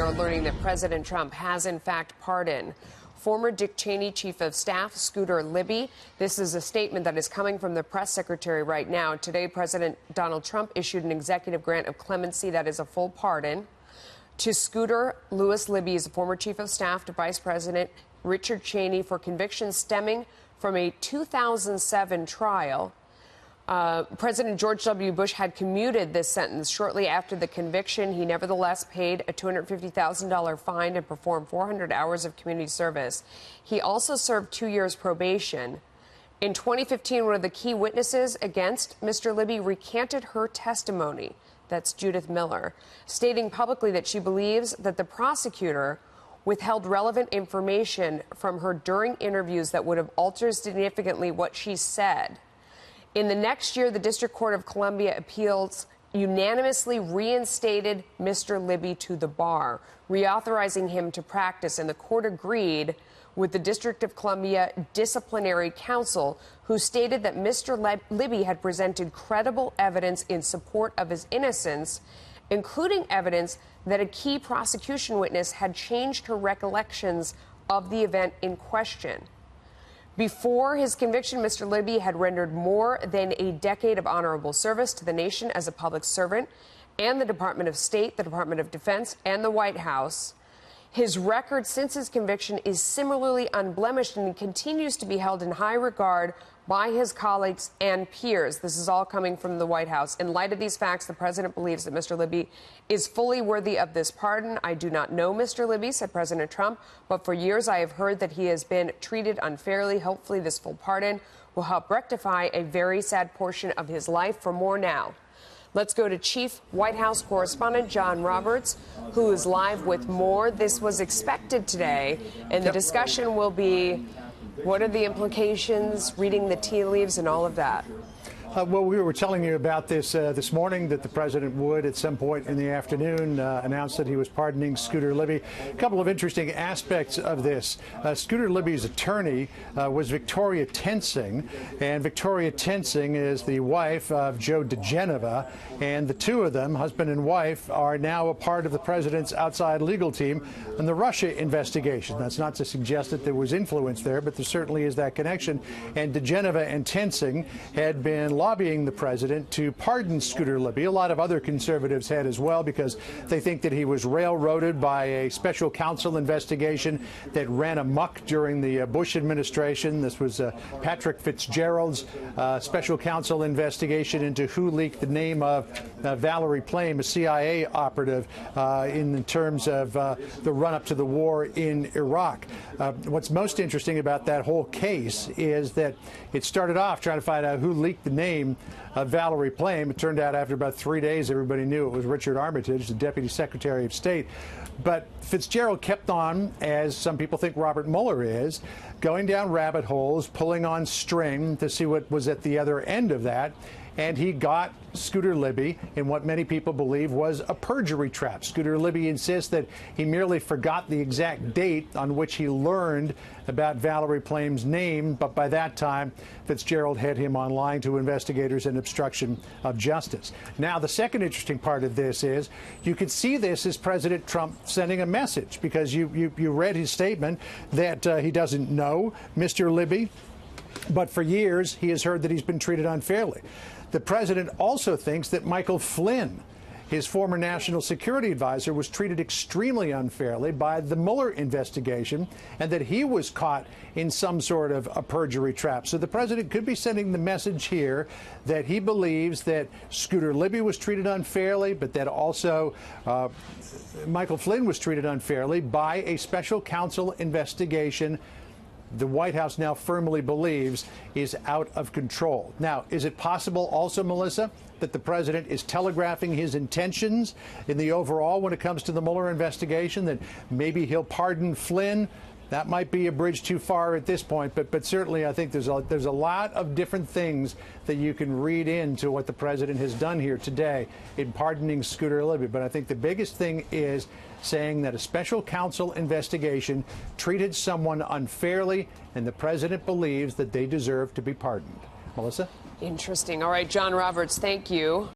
are learning that President Trump has, in fact, pardoned former Dick Cheney Chief of Staff Scooter Libby. This is a statement that is coming from the press secretary right now. Today, President Donald Trump issued an executive grant of clemency that is a full pardon to Scooter Libby, is a former Chief of Staff to Vice President Richard Cheney for convictions stemming from a 2007 trial. President George W. Bush had commuted this sentence shortly after the conviction. He nevertheless paid a $250,000 fine and performed 400 hours of community service. He also served 2 years probation. In 2015, one of the key witnesses against Mr. Libby recanted her testimony. That's Judith Miller, stating publicly that she believes that the prosecutor withheld relevant information from her during interviews that would have altered significantly what she said. In the next year, the District Court of Columbia Appeals unanimously reinstated Mr. Libby to the bar, reauthorizing him to practice, and the court agreed with the District of Columbia Disciplinary Council, who stated that Mr. Libby had presented credible evidence in support of his innocence, including evidence that a key prosecution witness had changed her recollections of the event in question. Before his conviction, Mr. Libby had rendered more than a decade of honorable service to the nation as a public servant and the Department of State, the Department of Defense, and the White House. His record since his conviction is similarly unblemished and continues to be held in high regard by his colleagues and peers. This is all coming from the White House. In light of these facts, the president believes that Mr. Libby is fully worthy of this pardon. I do not know Mr. Libby, said President Trump, but for years I have heard that he has been treated unfairly. Hopefully this full pardon will help rectify a very sad portion of his life. For more now, let's go to Chief White House Correspondent John Roberts, who is live with more. This was expected today, and the discussion will be, what are the implications, reading the tea leaves, and all of that? Well, we were telling you about this this morning, that the president would, at some point in the afternoon, announce that he was pardoning Scooter Libby. A couple of interesting aspects of this. Scooter Libby's attorney was Victoria Tensing, and Victoria Tensing is the wife of Joe DeGeneva, and the two of them, husband and wife, are now a part of the president's outside legal team in the Russia investigation. That's not to suggest that there was influence there, but there certainly is that connection. And DeGeneva and Tensing had been lobbying the president to pardon Scooter Libby. A lot of other conservatives had as well, because they think that he was railroaded by a special counsel investigation that ran amok during the Bush administration. This was Patrick Fitzgerald's special counsel investigation into who leaked the name of Valerie Plame, a CIA operative, in terms of the run-up to the war in Iraq. What's most interesting about that whole case is that it started off trying to find out who leaked the name of Valerie Plame. It turned out after about 3 days, everybody knew it was Richard Armitage, the Deputy Secretary of State. But Fitzgerald kept on, as some people think Robert Mueller is, going down rabbit holes, pulling on string to see what was at the other end of that. And he got Scooter Libby in what many people believe was a perjury trap. Scooter Libby insists that he merely forgot the exact date on which he learned about Valerie Plame's name, but by that time, Fitzgerald had him on line to investigators and obstruction of justice. Now, the second interesting part of this is you could see this as President Trump sending a message, because you read his statement that he doesn't know Mr. Libby, but for years he has heard that he's been treated unfairly. The president also thinks that Michael Flynn, his former national security advisor, was treated extremely unfairly by the Mueller investigation, and that he was caught in some sort of a perjury trap. So the president could be sending the message here that he believes that Scooter Libby was treated unfairly, but that also Michael Flynn was treated unfairly by a special counsel investigation the White House now firmly believes is out of control. Now, is it possible also, Melissa, that the president is telegraphing his intentions in the overall when it comes to the Mueller investigation, that maybe he'll pardon Flynn? That might be a bridge too far at this point, but certainly I think there's a lot of different things that you can read into what the president has done here today in pardoning Scooter Libby. But I think the biggest thing is saying that a special counsel investigation treated someone unfairly, and the president believes that they deserve to be pardoned. Melissa? Interesting. All right, John Roberts, thank you.